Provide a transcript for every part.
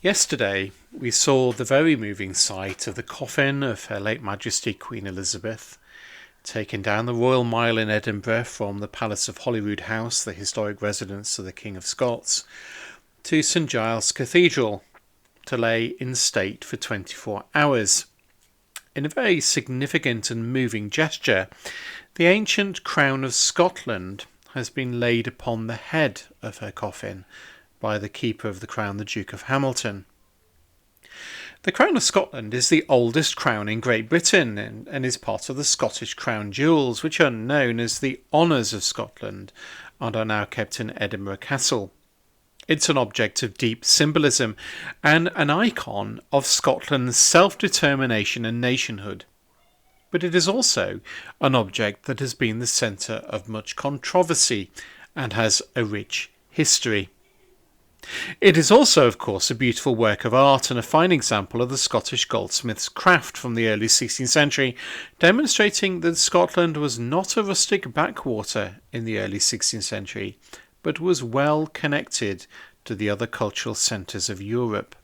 Yesterday, we saw the very moving sight of the coffin of Her late Majesty Queen Elizabeth, taken down the Royal Mile in Edinburgh from the Palace of Holyrood House, the historic residence of the King of Scots, to St Giles Cathedral to lay in state for 24 hours. In a very significant and moving gesture, the ancient crown of Scotland has been laid upon the head of her coffin by the Keeper of the Crown, the Duke of Hamilton. The Crown of Scotland is the oldest crown in Great Britain and is part of the Scottish Crown Jewels, which are known as the Honours of Scotland and are now kept in Edinburgh Castle. It's an object of deep symbolism and an icon of Scotland's self-determination and nationhood. But it is also an object that has been the centre of much controversy and has a rich history. It is also, of course, a beautiful work of art and a fine example of the Scottish goldsmith's craft from the early 16th century, demonstrating that Scotland was not a rustic backwater in the early 16th century, but was well connected to the other cultural centres of Europe.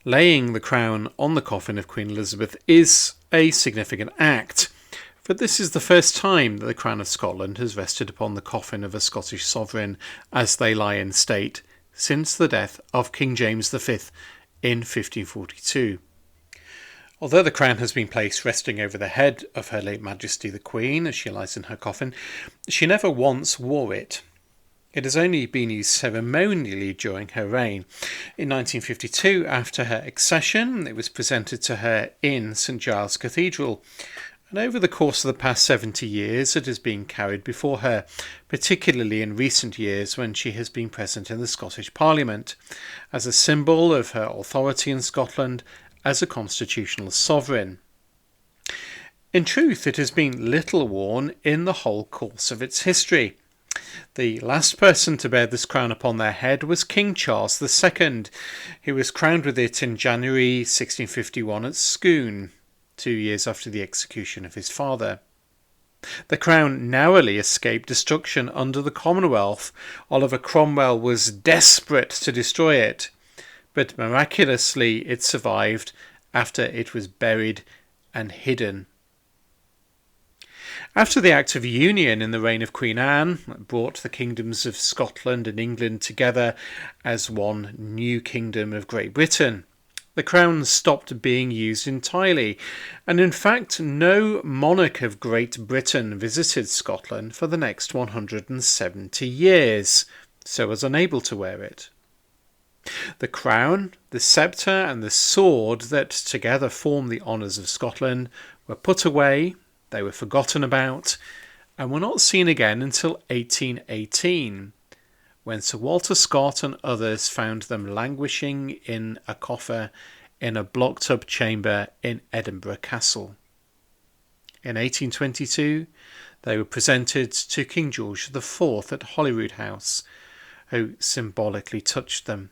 Laying the crown on the coffin of Queen Elizabeth is a significant act, for this is the first time that the Crown of Scotland has rested upon the coffin of a Scottish sovereign as they lie in state since the death of King James V in 1542. Although the crown has been placed resting over the head of Her late Majesty the Queen as she lies in her coffin, she never once wore it. It has only been used ceremonially during her reign. In 1952, after her accession, it was presented to her in St Giles Cathedral, and over the course of the past 70 years it has been carried before her, particularly in recent years when she has been present in the Scottish Parliament, as a symbol of her authority in Scotland as a constitutional sovereign. In truth, it has been little worn in the whole course of its history. The last person to bear this crown upon their head was King Charles II, who was crowned with it in January 1651 at Scone, 2 years after the execution of his father. The crown narrowly escaped destruction under the Commonwealth. Oliver Cromwell was desperate to destroy it, but miraculously it survived after it was buried and hidden. After the Act of Union in the reign of Queen Anne brought the kingdoms of Scotland and England together as one new kingdom of Great Britain, the crown stopped being used entirely, and in fact no monarch of Great Britain visited Scotland for the next 170 years, so was unable to wear it. The crown, the sceptre and the sword that together form the honours of Scotland were put away, they were forgotten about, and were not seen again until 1818, when Sir Walter Scott and others found them languishing in a coffer in a blocked-up chamber in Edinburgh Castle. In 1822, they were presented to King George IV at Holyrood House, who symbolically touched them.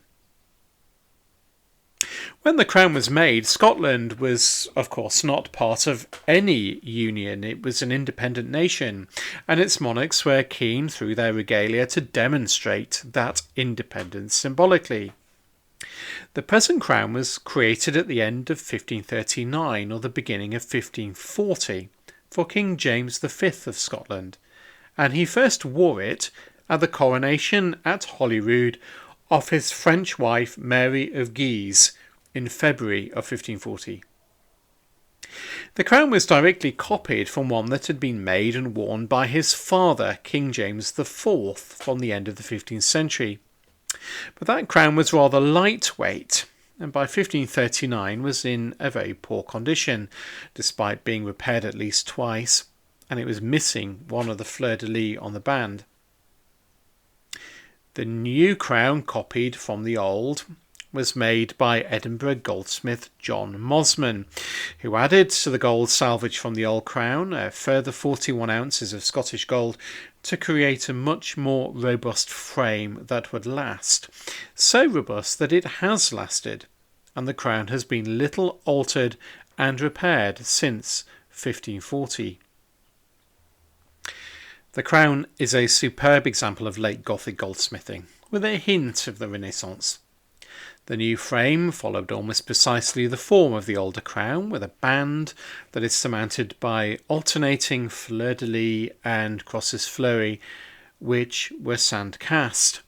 When the crown was made, Scotland was, of course, not part of any union. It was an independent nation, and its monarchs were keen through their regalia to demonstrate that independence symbolically. The present crown was created at the end of 1539 or the beginning of 1540 for King James V of Scotland, and he first wore it at the coronation at Holyrood of his French wife Mary of Guise in February of 1540. The crown was directly copied from one that had been made and worn by his father, King James IV, from the end of the 15th century. But that crown was rather lightweight, and by 1539 was in a very poor condition, despite being repaired at least twice, and it was missing one of the fleur-de-lis on the band. The new crown, copied from the old, was made by Edinburgh goldsmith John Mosman, who added to the gold salvaged from the old crown a further 41 ounces of Scottish gold to create a much more robust frame that would last, so robust that it has lasted, and the crown has been little altered and repaired since 1540. The crown is a superb example of late Gothic goldsmithing, with a hint of the Renaissance. The new frame followed almost precisely the form of the older crown, with a band that is surmounted by alternating fleur-de-lis and crosses fleury, which were sand cast.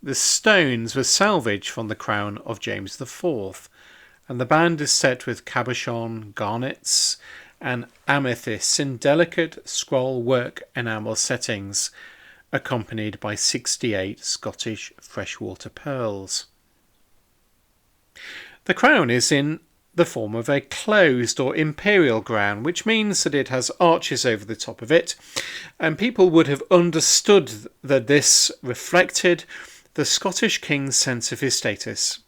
The stones were salvaged from the crown of James IV, and the band is set with cabochon, garnets, and amethysts in delicate scroll work enamel settings, accompanied by 68 Scottish freshwater pearls. The crown is in the form of a closed or imperial crown, which means that it has arches over the top of it, and people would have understood that this reflected the Scottish king's sense of his status.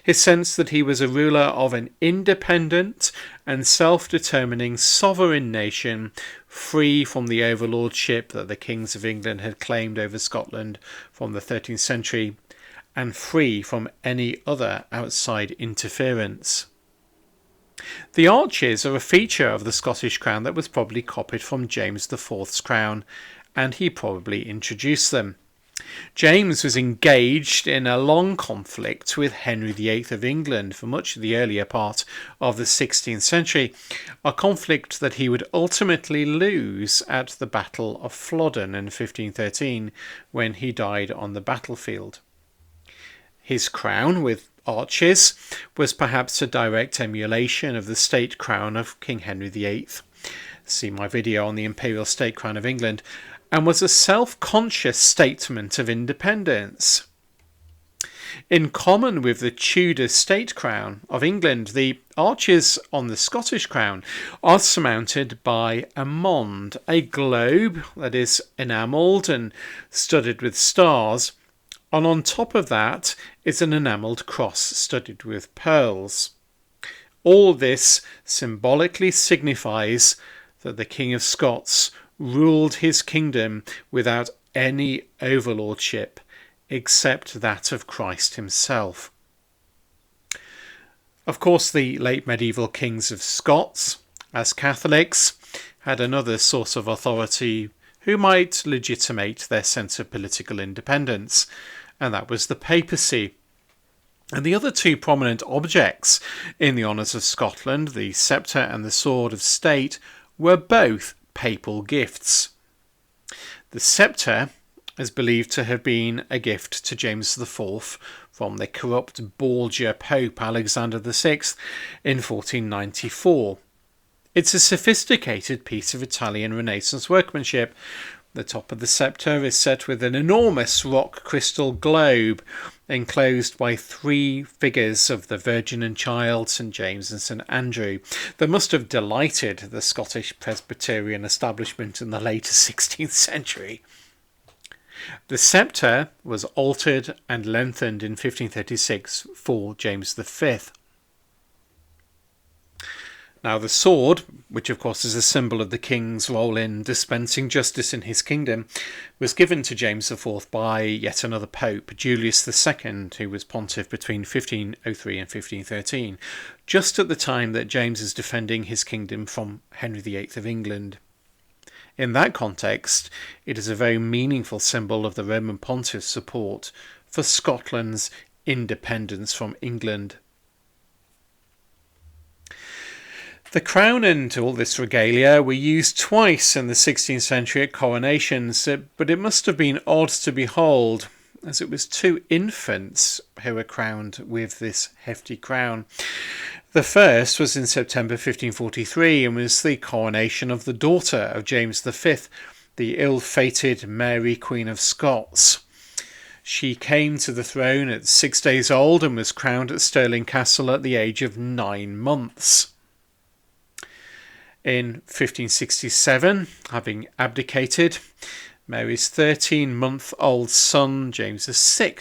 His sense that he was a ruler of an independent and self-determining sovereign nation, free from the overlordship that the kings of England had claimed over Scotland from the 13th century, and free from any other outside interference. The arches are a feature of the Scottish crown that was probably copied from James IV's crown, and he probably introduced them. James was engaged in a long conflict with Henry VIII of England for much of the earlier part of the 16th century, a conflict that he would ultimately lose at the Battle of Flodden in 1513, when he died on the battlefield. His crown, with arches, was perhaps a direct emulation of the state crown of King Henry VIII. See my video on the Imperial State Crown of England, and was a self-conscious statement of independence. In common with the Tudor state crown of England, the arches on the Scottish crown are surmounted by a monde, a globe that is enamelled and studded with stars, and on top of that is an enamelled cross studded with pearls. All this symbolically signifies that the King of Scots ruled his kingdom without any overlordship except that of Christ himself. Of course, the late medieval kings of Scots, as Catholics, had another source of authority who might legitimate their sense of political independence, and that was the papacy. And the other two prominent objects in the honours of Scotland, the sceptre and the sword of state, were both papal gifts. The sceptre is believed to have been a gift to James IV from the corrupt Borgia Pope Alexander VI in 1494. It's a sophisticated piece of Italian Renaissance workmanship. The top of the sceptre is set with an enormous rock crystal globe enclosed by three figures of the Virgin and Child, St James and St Andrew, that must have delighted the Scottish Presbyterian establishment in the later 16th century. The sceptre was altered and lengthened in 1536 for James V. Now the sword, which of course is a symbol of the king's role in dispensing justice in his kingdom, was given to James IV by yet another pope, Julius II, who was pontiff between 1503 and 1513, just at the time that James is defending his kingdom from Henry VIII of England. In that context, it is a very meaningful symbol of the Roman pontiff's support for Scotland's independence from England. The crown and all this regalia were used twice in the 16th century at coronations, but it must have been odd to behold, as it was two infants who were crowned with this hefty crown. The first was in September 1543 and was the coronation of the daughter of James V, the ill-fated Mary, Queen of Scots. She came to the throne at 6 days old and was crowned at Stirling Castle at the age of 9 months. In 1567, having abdicated, Mary's 13-month-old son, James VI,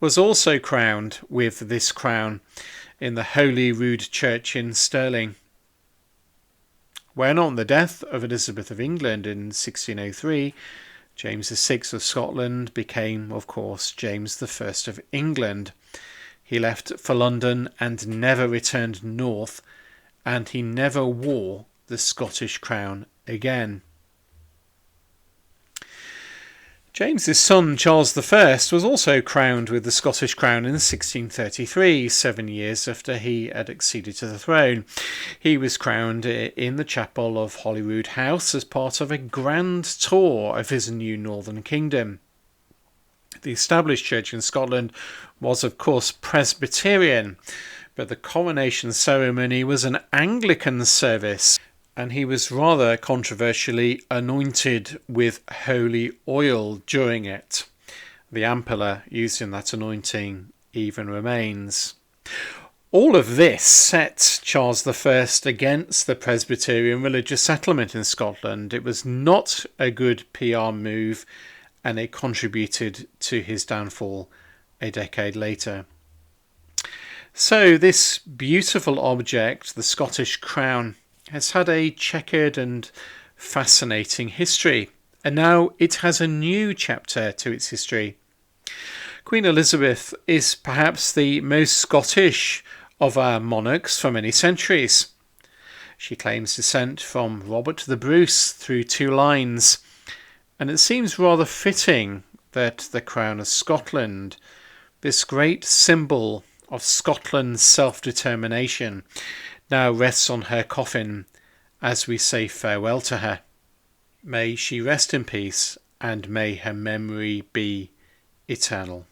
was also crowned with this crown in the Holy Rood Church in Stirling. When, on the death of Elizabeth of England in 1603, James VI of Scotland became, of course, James I of England. He left for London and never returned north, and he never wore the Scottish crown again. James's son Charles I was also crowned with the Scottish crown in 1633, 7 years after he had acceded to the throne. He was crowned in the chapel of Holyrood House as part of a grand tour of his new northern kingdom. The established church in Scotland was, of course, Presbyterian, but the coronation ceremony was an Anglican service, and he was rather controversially anointed with holy oil during it. The ampulla used in that anointing even remains. All of this set Charles I against the Presbyterian religious settlement in Scotland. It was not a good PR move, and it contributed to his downfall a decade later. So this beautiful object, the Scottish crown, has had a checkered and fascinating history, and now it has a new chapter to its history. Queen Elizabeth is perhaps the most Scottish of our monarchs for many centuries. She claims descent from Robert the Bruce through 2 lines, and it seems rather fitting that the Crown of Scotland, this great symbol of Scotland's self-determination, now rests on her coffin as we say farewell to her. May she rest in peace, and may her memory be eternal.